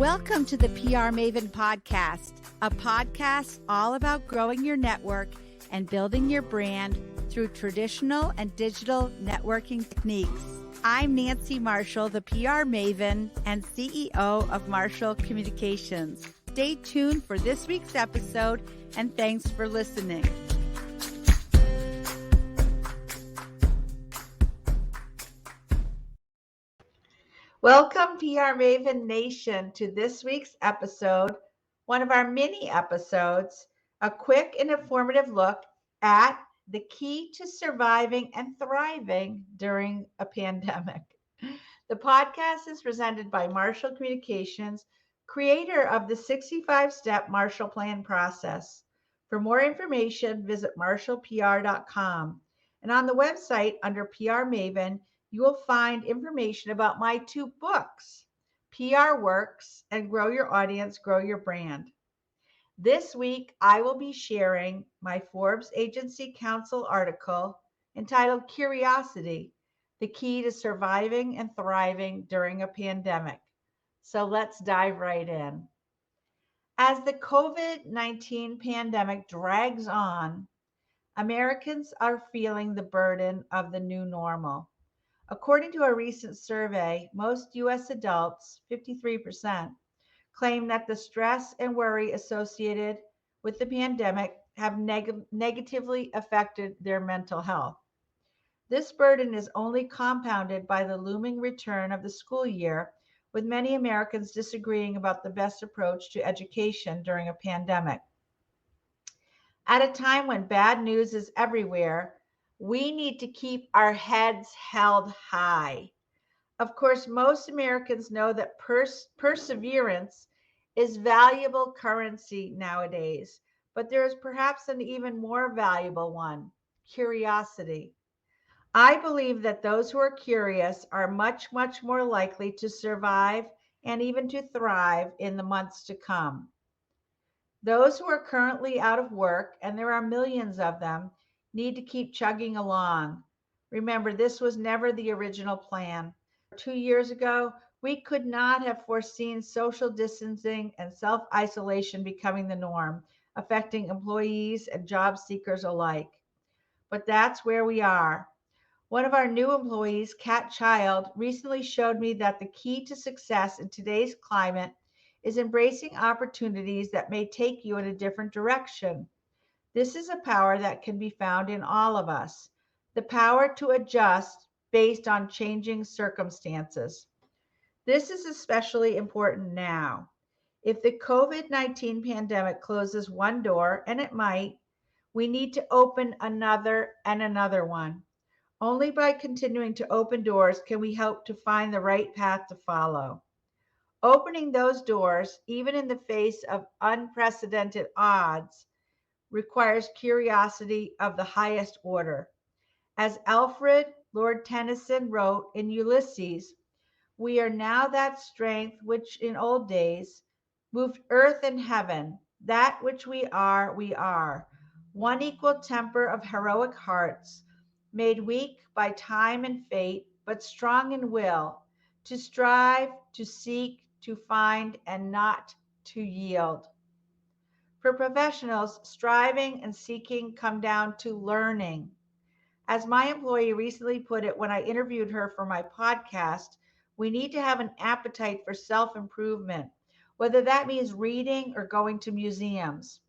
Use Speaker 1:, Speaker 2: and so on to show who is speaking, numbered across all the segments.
Speaker 1: Welcome to the PR Maven podcast, a podcast all about growing your network and building your brand through traditional and digital networking techniques. I'm Nancy Marshall, the PR Maven and CEO of Marshall Communications. Stay tuned for this week's episode, and thanks for listening. Welcome, PR Maven Nation, to this week's episode, one of our mini episodes, a quick and informative look at the key to surviving and thriving during a pandemic. The podcast is presented by Marshall Communications, creator of the 65-step Marshall Plan process. For more information, visit marshallpr.com. And on the website under PR Maven, you will find information about my two books, PR Works and Grow Your Audience, Grow Your Brand. This week, I will be sharing my Forbes Agency Council article entitled Curiosity, the Key to Surviving and Thriving During a Pandemic. So let's dive right in. As the COVID-19 pandemic drags on, Americans are feeling the burden of the new normal. According to a recent survey, most U.S. adults, 53%, claim that the stress and worry associated with the pandemic have negatively affected their mental health. This burden is only compounded by the looming return of the school year, with many Americans disagreeing about the best approach to education during a pandemic. At a time when bad news is everywhere, we need to keep our heads held high. Of course, most Americans know that perseverance is valuable currency nowadays, but there is perhaps an even more valuable one, curiosity. I believe that those who are curious are much more likely to survive and even to thrive in the months to come. Those who are currently out of work, and there are millions of them, need to keep chugging along. Remember, this was never the original plan. 2 years ago, we could not have foreseen social distancing and self-isolation becoming the norm, affecting employees and job seekers alike. But that's where we are. One of our new employees, Kat Child, recently showed me that the key to success in today's climate is embracing opportunities that may take you in a different direction. This is a power that can be found in all of us, the power to adjust based on changing circumstances. This is especially important now. If the COVID-19 pandemic closes one door, and it might, we need to open another and another one. Only by continuing to open doors can we hope to find the right path to follow. Opening those doors, even in the face of unprecedented odds, requires curiosity of the highest order. As Alfred Lord Tennyson wrote in Ulysses, "We are now that strength which in old days moved earth and heaven. That which we are, we are. One equal temper of heroic hearts, made weak by time and fate, but strong in will, to strive, to seek, to find, and not to yield." For professionals, striving and seeking come down to learning. As my employee recently put it when I interviewed her for my podcast, we need to have an appetite for self-improvement, whether that means reading or going to museums.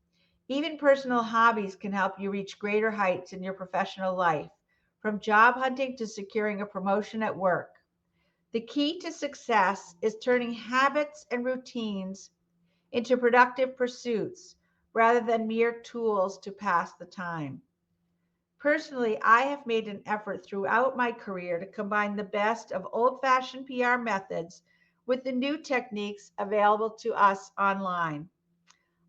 Speaker 1: Even personal hobbies can help you reach greater heights in your professional life, from job hunting to securing a promotion at work. The key to success is turning habits and routines into productive pursuits, rather than mere tools to pass the time. Personally, I have made an effort throughout my career to combine the best of old-fashioned PR methods with the new techniques available to us online.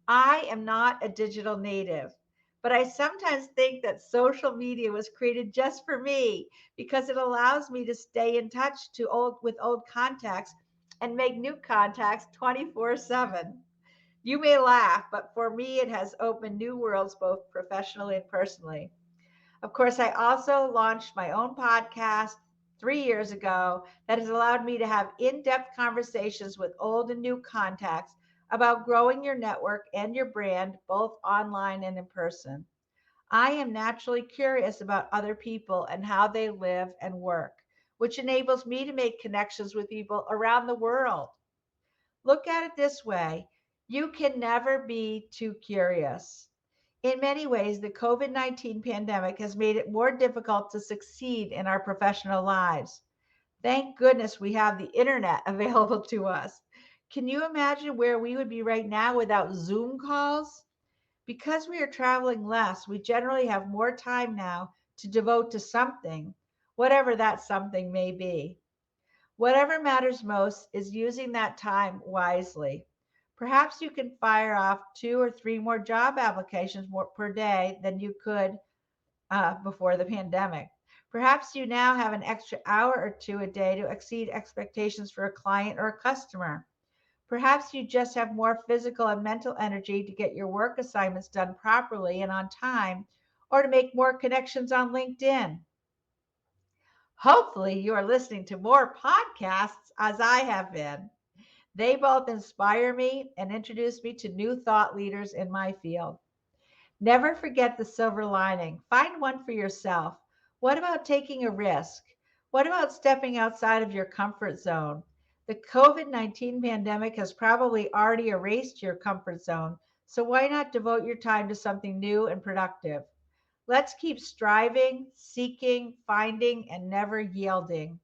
Speaker 1: I am not a digital native, but I sometimes think that social media was created just for me because it allows me to stay in touch with old contacts and make new contacts 24/7. You may laugh, but for me, it has opened new worlds, both professionally and personally. Of course, I also launched my own podcast, 3 years ago that has allowed me to have in-depth conversations with old and new contacts about growing your network and your brand, both online and in person. I am naturally curious about other people and how they live and work, which enables me to make connections with people around the world. Look at it this way: you can never be too curious. In many ways, the COVID 19 pandemic has made it more difficult to succeed in our professional lives. Thank goodness we have the internet available to us. Can you imagine where we would be right now without Zoom calls? Because we are traveling less, we generally have more time now to devote to something, whatever that something may be. Whatever matters most is using that time wisely. Perhaps you can fire off 2 or 3 more job applications more per day than you could before the pandemic. Perhaps you now have an extra hour or two a day to exceed expectations for a client or a customer. Perhaps you just have more physical and mental energy to get your work assignments done properly and on time, or to make more connections on LinkedIn. Hopefully, you are listening to more podcasts as I have been. They both inspire me and introduce me to new thought leaders in my field. Never forget the silver lining. Find one for yourself. What about taking a risk? What about stepping outside of your comfort zone? The COVID 19 pandemic has probably already erased your comfort zone, so why not devote your time to something new and productive? Let's keep striving, seeking, finding, and never yielding.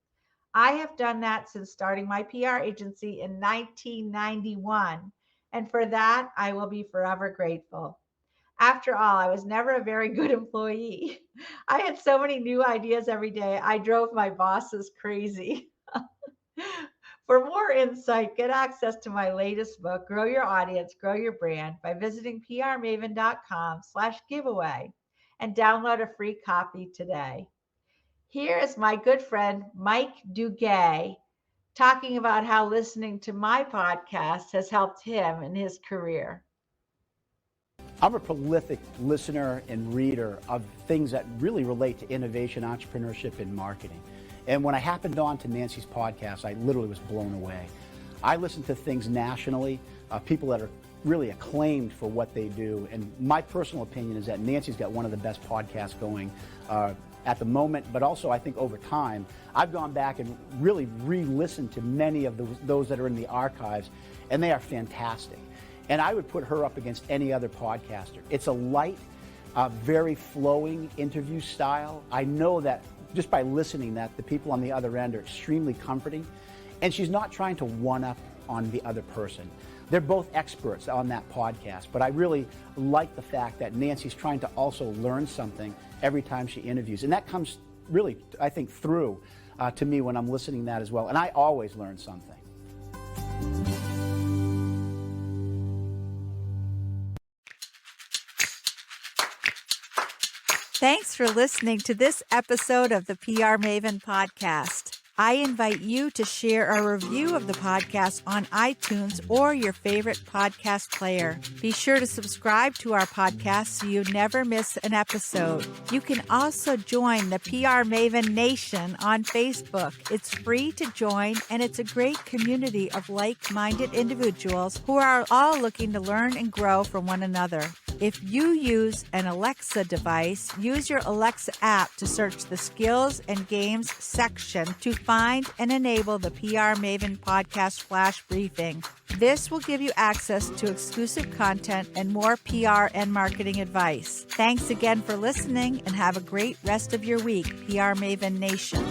Speaker 1: I have done that since starting my PR agency in 1991, and for that, I will be forever grateful. After all, I was never a very good employee. I had so many new ideas every day, I drove my bosses crazy. For more insight, get access to my latest book, Grow Your Audience, Grow Your Brand, by visiting prmaven.com/giveaway and download a free copy today. Here is my good friend, Mike Duguay, talking about how listening to my podcast has helped him in his career.
Speaker 2: I'm a prolific listener and reader of things that really relate to innovation, entrepreneurship, and marketing. And when I happened on to Nancy's podcast, I literally was blown away. I listen to things nationally, people that are really acclaimed for what they do. And my personal opinion is that Nancy's got one of the best podcasts going at the moment, but also I think over time, I've gone back and really re-listened to many of those that are in the archives, and they are fantastic. And I would put her up against any other podcaster. It's a light, very flowing interview style. I know that just by listening that the people on the other end are extremely comforting. And she's not trying to one-up on the other person. They're both experts on that podcast, but I really like the fact that Nancy's trying to also learn something every time she interviews. And that comes really, I think, through to me when I'm listening to that as well. And I always learn something.
Speaker 3: Thanks for listening to this episode of the PR Maven podcast. I invite you to share a review of the podcast on iTunes or your favorite podcast player. Be sure to subscribe to our podcast so you never miss an episode. You can also join the PR Maven Nation on Facebook. It's free to join, and it's a great community of like-minded individuals who are all looking to learn and grow from one another. If you use an Alexa device, use your Alexa app to search the skills and games section to find and enable the PR Maven podcast flash briefing. This will give you access to exclusive content and more PR and marketing advice. Thanks again for listening, and have a great rest of your week, PR Maven Nation.